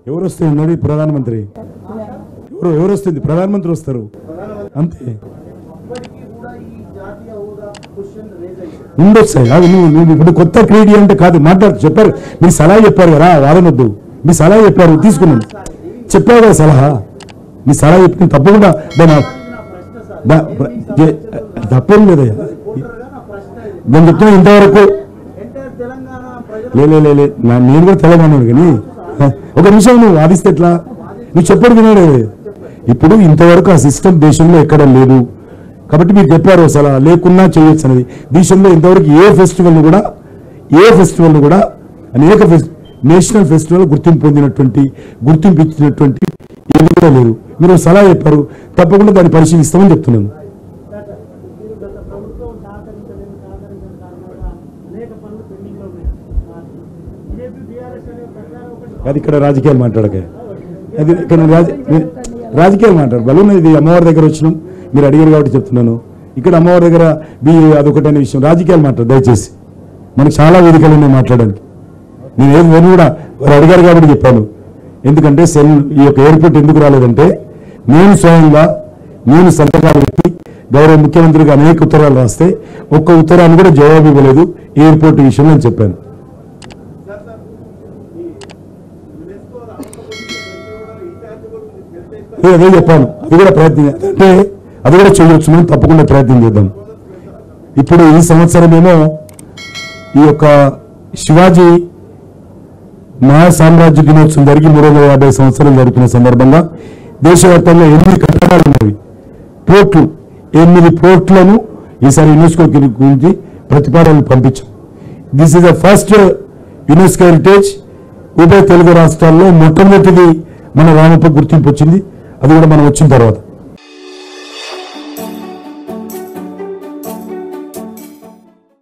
ఎవరు వస్తుంది ప్రధానమంత్రి? ఎవరు వస్తుంది? ప్రధానమంత్రి వస్తారు అంతే. ఉండొచ్చాయి అది నువ్వు ఇప్పుడు కొత్త క్రియేట్ అంటే కాదు మాట్లాడు. చెప్పారు మీ సలహా చెప్పారు కదా, వాదనొద్దు. మీ సలహా చెప్పారు, తీసుకున్నాను. చెప్పావు కదా సలహా, మీ సలహా చెప్పిన తప్పకుండా తప్పేం లేదయ్యా. నేను చెప్తున్నా ఇంతవరకు లే నేను కూడా తెలంగాణ కానీ ఒక నిమిషం నువ్వు వాదిస్తే ఎట్లా? నువ్వు చెప్పడు వినాడు. ఇప్పుడు ఇంతవరకు ఆ సిస్టమ్ దేశంలో ఎక్కడ లేదు కాబట్టి మీరు చెప్పారు సలహా లేకున్నా చేయొచ్చు అనేది. దేశంలో ఇంతవరకు ఏ ఫెస్టివల్ కూడా అనేక నేషనల్ ఫెస్టివల్ గుర్తింపు ఇచ్చినటువంటి ఏది కూడా లేదు. మీరు సలహా చెప్పారు, తప్పకుండా దాన్ని పరిశీలిస్తామని చెప్తున్నాను. అది ఇక్కడ రాజకీయాలు మాట్లాడక, అది ఇక్కడ రాజకీయాలు మాట్లాడు బలూన్. ఇది అమ్మవారి దగ్గర వచ్చినాం, మీరు అడిగారు కాబట్టి చెప్తున్నాను. ఇక్కడ అమ్మవారి దగ్గర అదొకటనే విషయం. రాజకీయాలు మాట్లాడు దయచేసి. మనకు చాలా వేదికలు ఉన్నాయి మాట్లాడడానికి. నేను కూడా అడిగారు కాబట్టి చెప్పాను. ఎందుకంటే ఈ యొక్క ఎయిర్పోర్ట్ ఎందుకు రాలేదంటే నేను స్వయంగా సంతకాలు పెట్టి గౌరవ ముఖ్యమంత్రికి అనేక ఉత్తరాలు రాస్తే ఒక్క ఉత్తరాన్ని కూడా జవాబు ఇవ్వలేదు ఎయిర్పోర్ట్ విషయంలో అని చెప్పాను. అదే చెప్పాను. అది కూడా ప్రయత్నం అంటే అది కూడా చేయవచ్చు, మనం తప్పకుండా ప్రయత్నం చేద్దాం. ఇప్పుడు ఈ సంవత్సరం ఏమో ఈ యొక్క శివాజీ మహాసామ్రాజ్య దినోత్సవం జరిగి 350 సంవత్సరాలు జరుపుకునే సందర్భంగా దేశవ్యాప్తంగా 8 కట్టడాలు ఉన్నవి, పోర్ట్లు. 8 పోర్ట్లను ఈసారి యునెస్కో గురించి ప్రతిపాదనలు పంపించాం. This is the first UNESCO heritage. ఉభయ తెలుగు రాష్ట్రాల్లో మొట్టమొదటిది మన రామప్ప గుర్తింపు వచ్చింది. అది కూడా మనం వచ్చిన తర్వాత